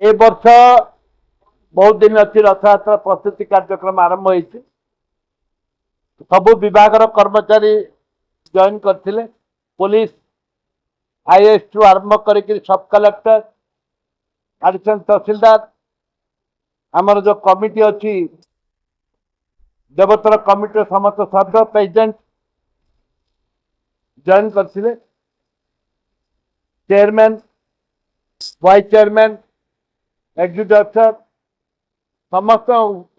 ए वर्ष बहुत दिन अच्छी रथयात्रा प्रस्तुति कार्यक्रम आरंभ होती सबु विभाग कर्मचारी जॉइन करते पुलिस आईएएस टू आरंभ कर सब कलेक्टर एडिशनल तहसीलदार आमर जो कमिटी अच्छी देवतर कमिटी समस्त सभ्य प्रेसिडेंट जॉइन करते chairman vice chairman executive officer समस्त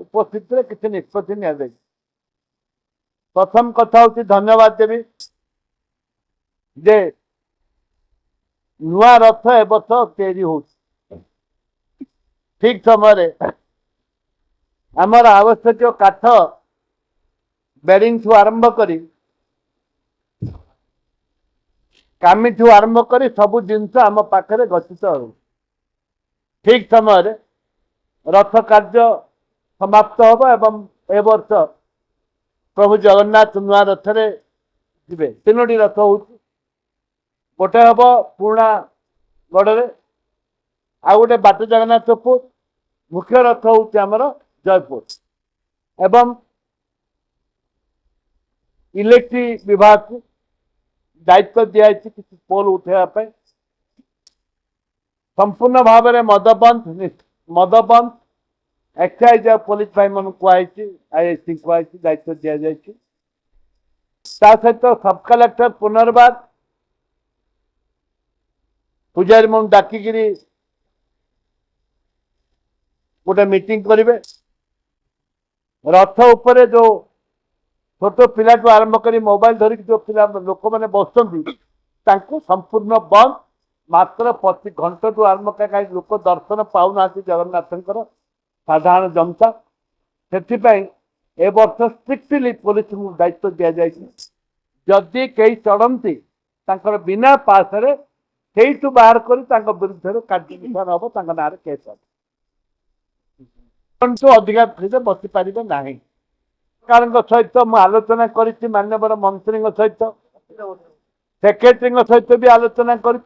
उपस्थित किसी निष्पत्ति नि प्रथम कथा हूँ धन्यवाद देवी जे नुआ रथ ए वर्ष तैयारी हो ठीक समय आमर आवश्यक काठ बेरिंग ठू आरंभ करी कामी ठू आरंभ करी सबु जिनस आम पाखे गच्छित हो ठीक समय रथ कार्य समाप्त होब एवं ए वर्ष प्रभु जगन्नाथ नुआ रथ जी तीनो रथ हो गोटे हम पुराणा गढ़ आ गए बाट जगन्नाथपुर मुख्य रथ होमर जयपुर एवं इलेक्ट्रिक विभाग को दायित्व दिखाई किसी पोल उठेवाई संपूर्ण भाव में मदबंद एक्साइज पुलिस भाई मन कहुई आईएससी कहुई दायित्व दि जाए सहित सब कलेक्टर पुनर्बार पूजारी मन डाकिक गोटे मीटिंग करेंगे रथ उपरे जो छोट पिला आरंभ कर मोबाइल धरिक जो पिला लोक मैंने बसुँच संपूर्ण बंद मात्र प्रति घंटा टू आरंभ कहीं लोक दर्शन पाऊना जगन्नाथ साधारण जनता से वर्ष स्ट्रिक्टली पुलिस दायित्व दि जाए जदि कई चढ़ती बिना पास बाहर कर विरुद्ध कार्यानुष्ठान हम ना केस अधिका फ्री बसी पारे ना कारण सहित मुझे आलोचना कर माननीय मंत्री सहित सेक्रेटरी सहित भी आलोचना कर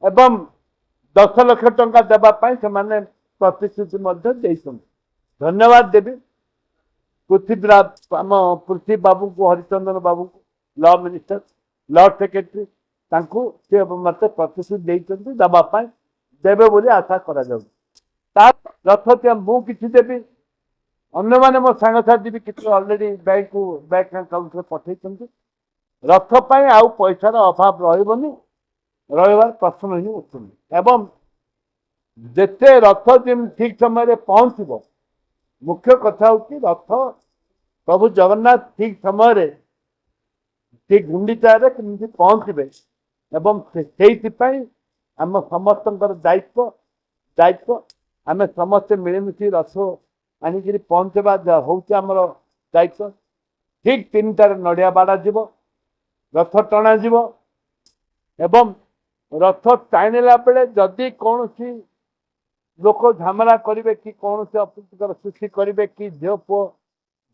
10 लाख टंका देवाई से प्रतिश्रुति धन्यवाद देवी पृथ्वी बाबू को हरिचंदन बाबू को लॉ मिनिस्टर लॉ सेक्रेटरी मत प्रतिश्रुति देवाई देवे बोली आशा करा रथ मुझे देवी अन्य माने मो सांगसाथी भी किसी ऑलरेडी बैंक अकाउंट पठे रथ पर आउ पैसार अभाव रही रही प्रश्न ही उठुनि एवं जिते रथ जमी ठीक समय पहुँचब मुख्य कथा हूँ रथ प्रभु जगन्नाथ ठीक समय ठीक गुंडीचारे केमती पहुँचे एवं से आम समस्त दायित्व दायित्व आम समस्ते मिलमिशी रथ आनिक पहुँचवा हूँ आमर दायित्व ठीक 3टार नड़िया बाड़ा जीव रथ टणा जीव एवं रथ टाणिला बेले जदि कौन लोक झमेला करेंगे कि कौन से अप्रीतिकर सृष्टि करेंगे कि झील पुओ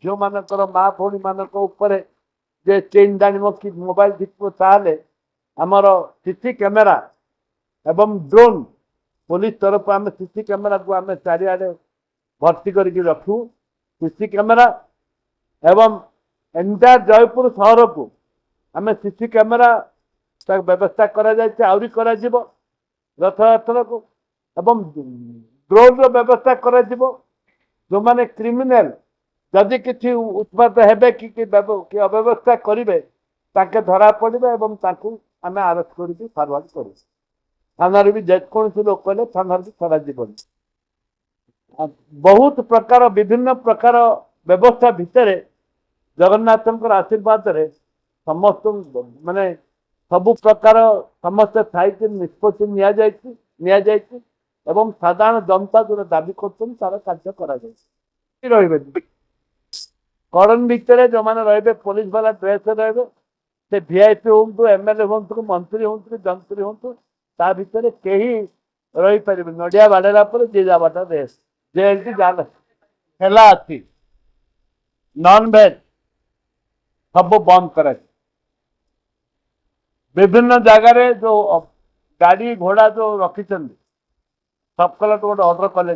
झील मानकर माँ भौणी मान जे चेन दाणव कि मोबाइल दिखो ताले आमर सीसी कैमेरा एवं ड्रोन पुलिस तरफ आम सीसी कैमेरा को आम चारिआडे भर्ती करके रखू सीसी कैमेरा एवं एंटायर जयपुर सहर को आम सीसी कैमेरा व्यवस्था करा रथ यात्रा को एवं ड्रोन व्यवस्था कर जो माने क्रिमिनल जदि किसी उत्पात हेबे कि अव्यवस्था करेंगे धरा पड़े एवं आम आरेस्ट कर फरवर्ड करूँ थाना भी जेकोसी लोक कले थाना भी छड़ बहुत प्रकार विभिन्न प्रकार व्यवस्था भितर जगन्नाथ आशीर्वाद रे समस्त माने सबु प्रकार समस्त थी निष्पत्ति नि एवं साधारण जनता जो दाबी कर कार्य कर कड़न भितर जो मैंने रे पुलिस वाला ड्रेस रे से वीआईपी हूँ एमएलए हूँ मंत्री हूँ जंत्री हूँ ता भितर कहीं रही पारे नड़िया बाड़ेला जे जावाट रेस जेल जाला अच्छी नॉन वेज सब बंद कर विभिन्न जगार जो गाड़ी घोड़ा जो रखी सब कलेक्टर गोटे अर्डर कले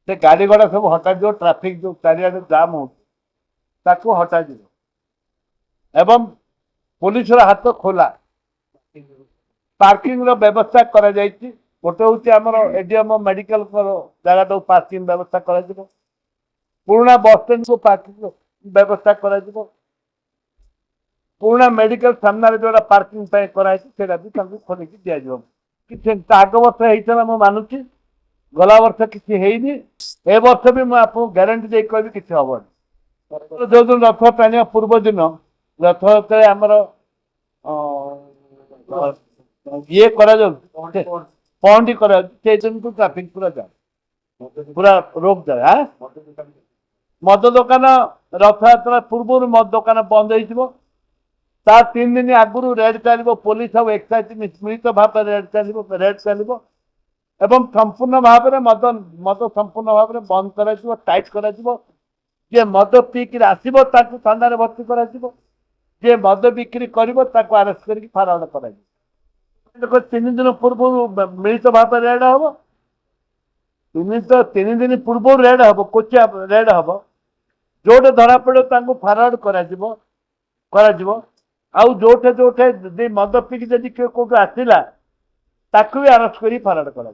से गाड़ी घोड़ा सब हटा ट्राफिक जो चारिआडे जाम हो हटा एवं पुलिस हाथ खोला पार्किंग व्यवस्था करा जायछि गोटे हूँ आमर एडीएम मेडिकल जगह पार्किंग व्यवस्था करा पुराना बस स्टैंड को पार्किंग व्यवस्था करा पुराना मेडिकल सामने जो पार्किंग कराई भी खोल दि कि आग वर्ष होता मैं मानुची गला वर्ष किसी है ए वर्ष भी मुझे आपको ग्यारंटी दे कह कि हम जो दिन रथ टाणी पूर्व दिन रथ आमर ये पहंडी दिन को ट्राफिक पूरा जाए पूरा रोक जाए। हाँ मद दुकान रथ यात्रा पूर्व मद दुकान बंद हो तार 3 दिन आगु रेड चलो पुलिस और एक्साइज मिलित भाव रेड चलो एवं संपूर्ण भाव में मद संपूर्ण भाव में बंद कर टाइट कर मद पीक आसो थाना भर्ती कर मद बिक्री कर आरेस्ट कर फरार कर 3 दिन पूर्व मिलित भाव रेड हम 3 दिन पूर्व रेड हम कोचिया रेड हम जोटे धरा पड़ो फरार कर आउ जोठे जोठे मद पीक जदि कौट आसला भी आरेस्ट कर फरार कर